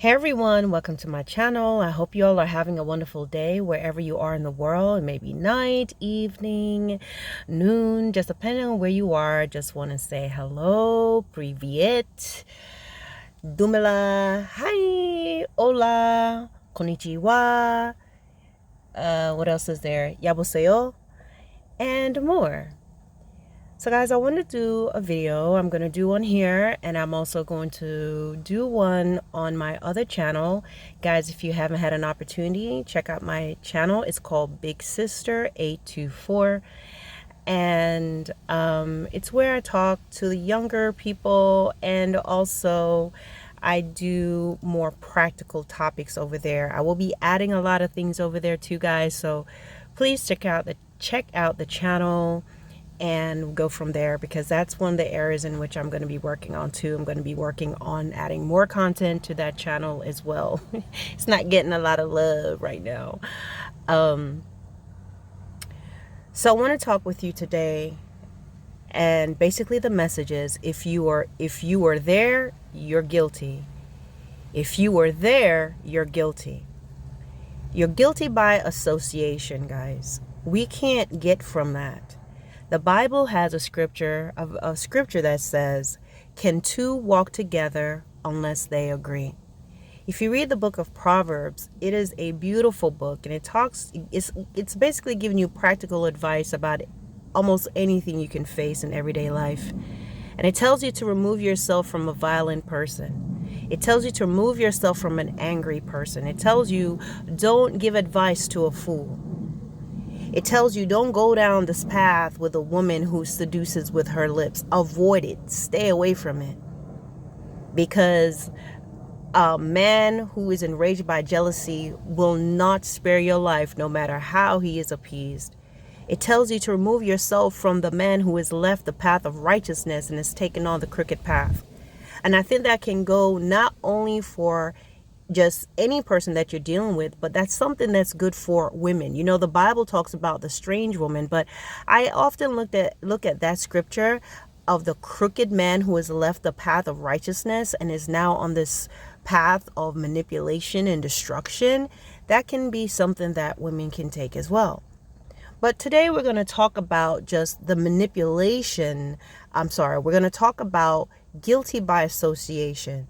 Hey everyone, welcome to my channel. I hope you all are having a wonderful day wherever you are in the world. It may be night, evening, noon, just depending on where you are. Just want to say hello, privyet, dumela, hi, hola, konnichiwa, what else is there? Yabuseo, and more. So guys, I want to do a video. I'm going to do one here, and I'm also going to do one on my other channel. Guys, if you haven't had an opportunity, check out my channel. It's called Big Sister 824, and it's where I talk to the younger people, and also I do more practical topics over there. I will be adding a lot of things over there too, guys, so please check out the channel and go from there, because that's one of the areas in which I'm going to be working on too. I'm going to be working on adding more content to that channel as well. It's not getting a lot of love right now. So I want to talk with you today, and basically the message is, if you are there, you're guilty. If you were there, you're guilty. You're guilty by association, guys. We can't get from that. The Bible has a scripture that says, "Can two walk together unless they agree?" If you read the book of Proverbs, it is a beautiful book, and it's basically giving you practical advice about almost anything you can face in everyday life. And it tells you to remove yourself from a violent person. It tells you to remove yourself from an angry person. It tells you, don't give advice to a fool. It tells you, don't go down this path with a woman who seduces with her lips. Avoid it. Stay away from it. Because a man who is enraged by jealousy will not spare your life, no matter how he is appeased. It tells you to remove yourself from the man who has left the path of righteousness and has taken on the crooked path. And I think that can go not only for just any person that you're dealing with, but that's something that's good for women. You know, the Bible talks about the strange woman, but I often look at that scripture of the crooked man who has left the path of righteousness and is now on this path of manipulation and destruction. That can be something that women can take as well. But today we're going to talk about just the manipulation. We're going to talk about guilty by association.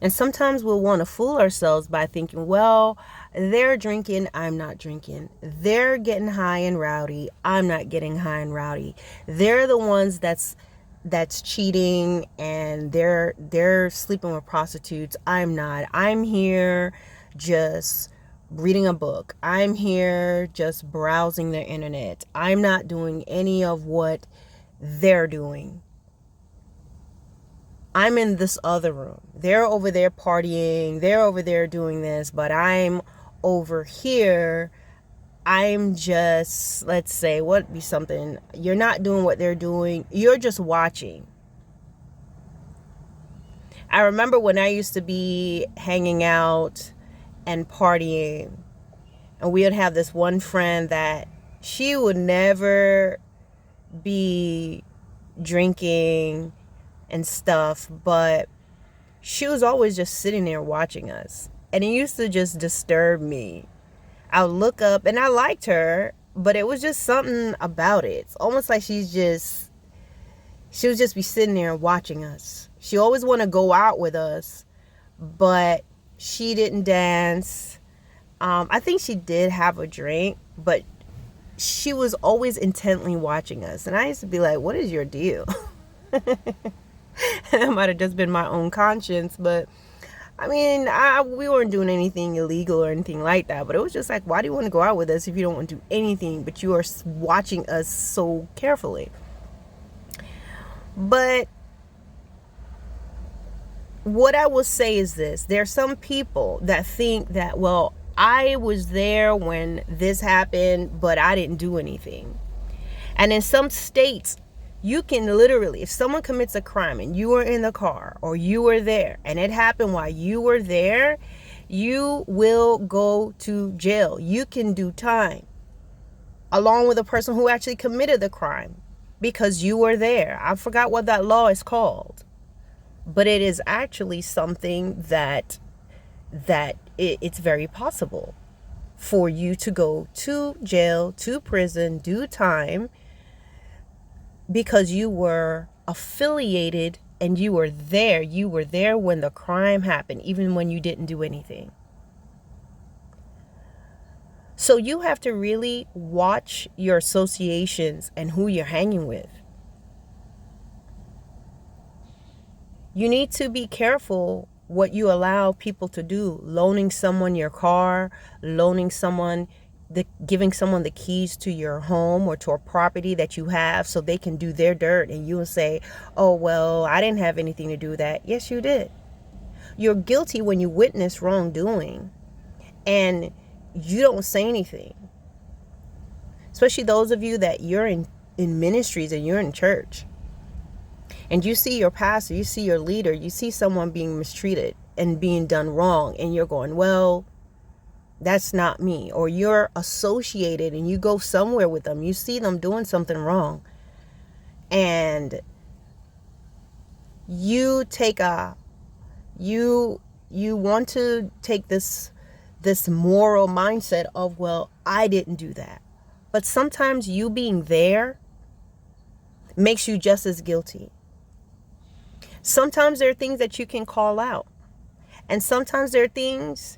And sometimes we'll want to fool ourselves by thinking, well, they're drinking, I'm not drinking. They're getting high and rowdy, I'm not getting high and rowdy. They're the ones that's cheating, and they're sleeping with prostitutes. I'm not. I'm here just reading a book. I'm here just browsing the internet. I'm not doing any of what they're doing. I'm in this other room. They're over there partying. They're over there doing this, but I'm over here. I'm just, let's say, what be something. You're not doing what they're doing. You're just watching. I remember when I used to be hanging out and partying, and we would have this one friend that she would never be drinking and stuff, but she was always just sitting there watching us, and it used to just disturb me. I would look up, and I liked her, but it was just something about it. It's almost like she would just be sitting there watching us. She always want to go out with us, but she didn't dance. I think she did have a drink, but she was always intently watching us, and I used to be like, what is your deal? That might have just been my own conscience, but I mean, we weren't doing anything illegal or anything like that, but it was just like, why do you want to go out with us if you don't want to do anything, but you are watching us so carefully? But what I will say is this: there are some people that think that, well, I was there when this happened, but I didn't do anything. And in some states, you can literally, if someone commits a crime and you were in the car or you were there and it happened while you were there, you will go to jail. You can do time along with the person who actually committed the crime because you were there. I forgot what that law is called. but it is actually something that it's very possible for you to go to jail, to prison, do time, because you were affiliated and you were there. You were there when the crime happened, even when you didn't do anything. So you have to really watch your associations and who you're hanging with. You need to be careful what you allow people to do. Loaning someone your car, giving someone the keys to your home or to a property that you have so they can do their dirt, and you will say, oh, well, I didn't have anything to do with that. Yes, you did. You're guilty when you witness wrongdoing and you don't say anything. Especially those of you that you're in ministries and you're in church. And you see your pastor, you see your leader, you see someone being mistreated and being done wrong, and you're going, well, that's not me. Or you're associated and you go somewhere with them, you see them doing something wrong, and you want to take this moral mindset of, well, I didn't do that. But sometimes you being there makes you just as guilty. Sometimes there are things that you can call out. And sometimes there are things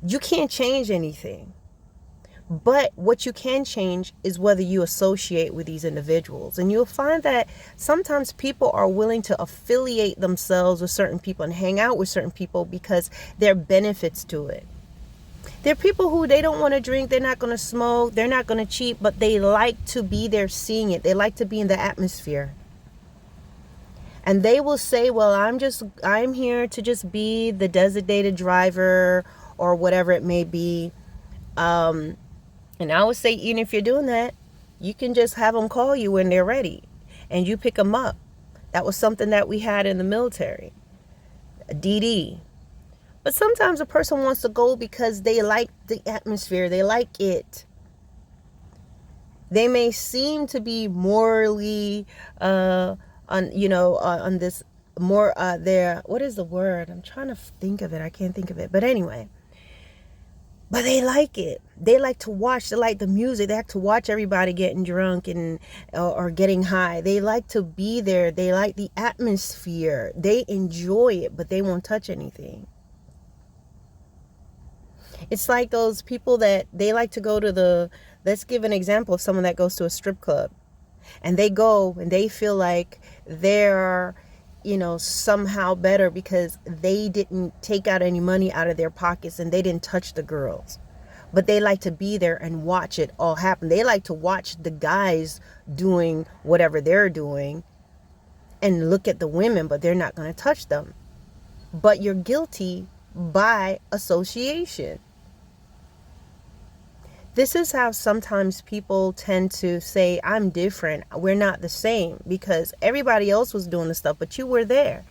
you can't change anything. But what you can change is whether you associate with these individuals. And you'll find that sometimes people are willing to affiliate themselves with certain people and hang out with certain people because there are benefits to it. There are people who they don't want to drink, they're not going to smoke, they're not going to cheat, but they like to be there seeing it. They like to be in the atmosphere. And they will say, well, I'm here to just be the designated driver or whatever it may be. And I would say, even if you're doing that, you can just have them call you when they're ready and you pick them up. That was something that we had in the military, a DD. But sometimes a person wants to go because they like the atmosphere. They like it. They may seem to be morally, on this more, what is the word? I'm trying to think of it. I can't think of it. But anyway, but they like it. They like to watch. They like the music. They like to watch everybody getting drunk or getting high. They like to be there. They like the atmosphere. They enjoy it, but they won't touch anything. It's like those people that they like to go to let's give an example of someone that goes to a strip club. And they go and they feel like they're, somehow better because they didn't take out any money out of their pockets and they didn't touch the girls. But they like to be there and watch it all happen. They like to watch the guys doing whatever they're doing and look at the women, but they're not going to touch them. But you're guilty by association. This is how sometimes people tend to say, I'm different. We're not the same because everybody else was doing the stuff, but you were there.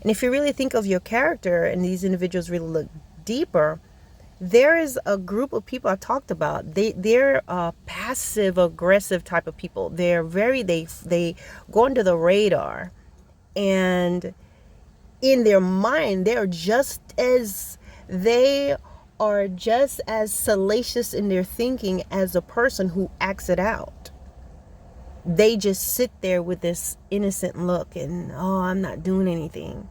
And if you really think of your character and these individuals really look deeper, there is a group of people I talked about. They're passive aggressive type of people. They go under the radar, and in their mind, they are just as salacious in their thinking as a person who acts it out. They just sit there with this innocent look and, oh, I'm not doing anything.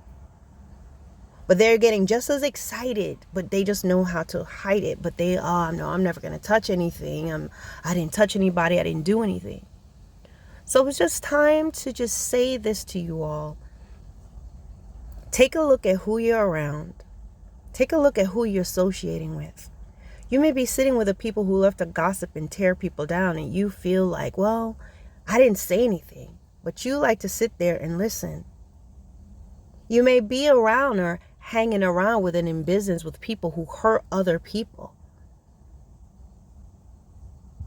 But they're getting just as excited, but they just know how to hide it. But no, I'm never going to touch anything. I didn't touch anybody. I didn't do anything. So it's just time to just say this to you all. Take a look at who you're around. Take a look at who you're associating with. You may be sitting with the people who love to gossip and tear people down, and you feel like, well, I didn't say anything. But you like to sit there and listen. You may be around or hanging around with and in business with people who hurt other people.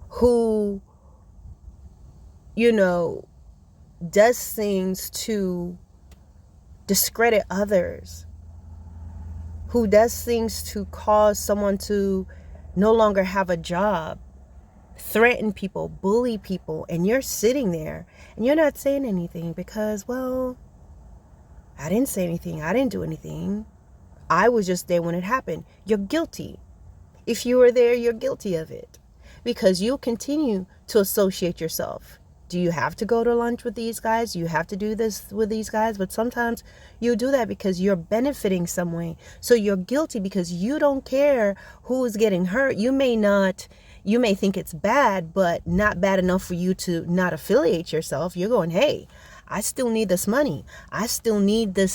Who, does things to discredit others. Who does things to cause someone to no longer have a job, threaten people, bully people, and you're sitting there and you're not saying anything because, well, I didn't say anything. I didn't do anything. I was just there when it happened. You're guilty. If you were there, you're guilty of it because you continue to associate yourself. Do you have to go to lunch with these guys? You have to do this with these guys? But sometimes you do that because you're benefiting some way. So you're guilty because you don't care who is getting hurt. You may think it's bad, but not bad enough for you to not affiliate yourself. You're going, hey, I still need this money. I still need to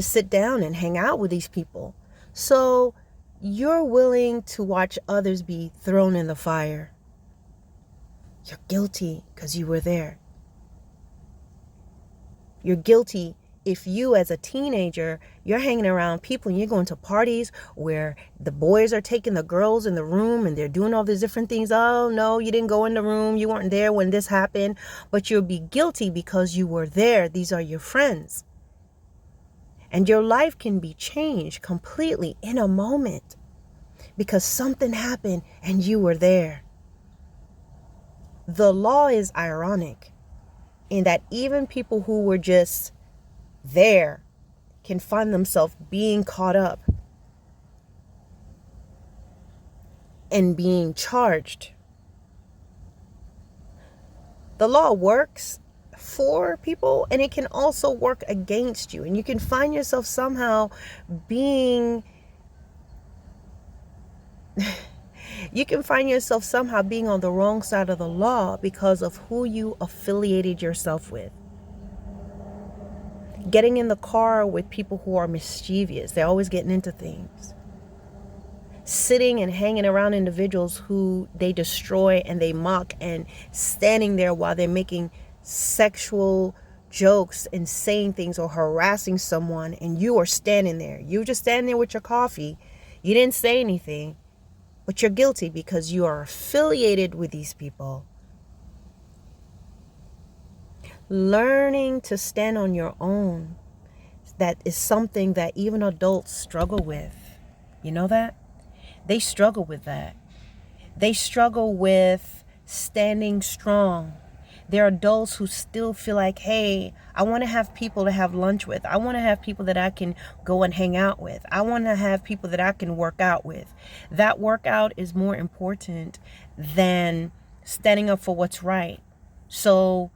sit down and hang out with these people. So you're willing to watch others be thrown in the fire. You're guilty because you were there. You're guilty if you as a teenager, you're hanging around people and you're going to parties where the boys are taking the girls in the room and they're doing all these different things. Oh, no, you didn't go in the room. You weren't there when this happened. But you'll be guilty because you were there. These are your friends. And your life can be changed completely in a moment because something happened and you were there. The law is ironic in that even people who were just there can find themselves being caught up and being charged. The law works for people and it can also work against you, and you can find yourself somehow being on the wrong side of the law because of who you affiliated yourself with. Getting in the car with people who are mischievous, they're always getting into things. Sitting and hanging around individuals who they destroy and they mock, and standing there while they're making sexual jokes and saying things or harassing someone, and you are standing there. You just standing there with your coffee. You didn't say anything, but you're guilty because you are affiliated with these people. Learning to stand on your own, that is something that even adults struggle with. You know that? They struggle with that. They struggle with standing strong. There are adults who still feel like, hey, I want to have people to have lunch with. I want to have people that I can go and hang out with. I want to have people that I can work out with. That workout is more important than standing up for what's right. So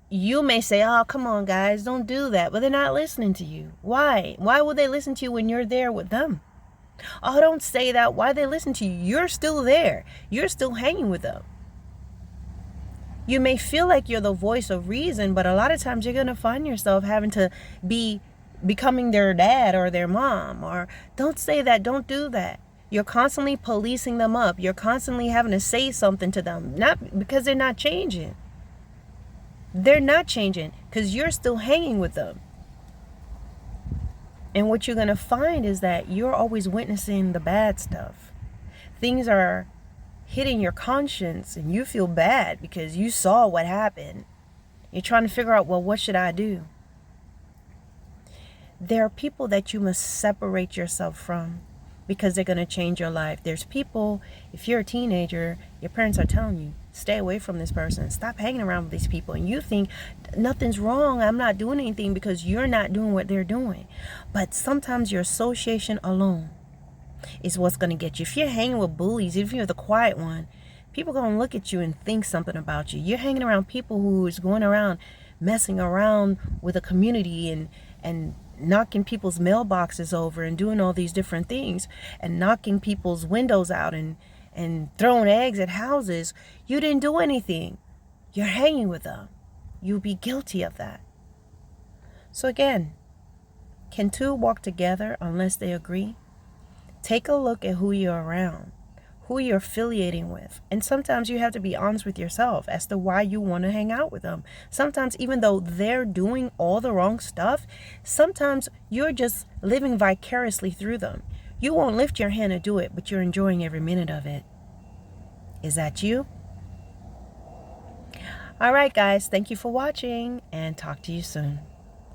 you may say, oh, come on, guys, don't do that. But they're not listening to you. Why? Why would they listen to you when you're there with them? Oh, don't say that. Why they listen to you? You're still there. You're still hanging with them. You may feel like you're the voice of reason, but a lot of times you're going to find yourself having to be becoming their dad or their mom. Or don't say that. Don't do that. You're constantly policing them up. You're constantly having to say something to them. Not because they're not changing. They're not changing because you're still hanging with them. And what you're going to find is that you're always witnessing the bad stuff. Things are hitting your conscience and you feel bad because you saw what happened. You're trying to figure out, well, what should I do? There are people that you must separate yourself from because they're going to change your life. There's people, if you're a teenager, your parents are telling you, stay away from this person. Stop hanging around with these people. And you think nothing's wrong. I'm not doing anything because you're not doing what they're doing. But sometimes your association alone is what's going to get you. If you're hanging with bullies, if you're the quiet one, people are going to look at you and think something about you. You're hanging around people who is going around messing around with a community and knocking people's mailboxes over and doing all these different things and knocking people's windows out and throwing eggs at houses. You didn't do anything. You're hanging with them. You'll be guilty of that. So again, can two walk together unless they agree? Take a look at who you're around, who you're affiliating with. And sometimes you have to be honest with yourself as to why you want to hang out with them. Sometimes even though they're doing all the wrong stuff, sometimes you're just living vicariously through them. You won't lift your hand to do it, but you're enjoying every minute of it. Is that you? All right, guys. Thank you for watching and talk to you soon.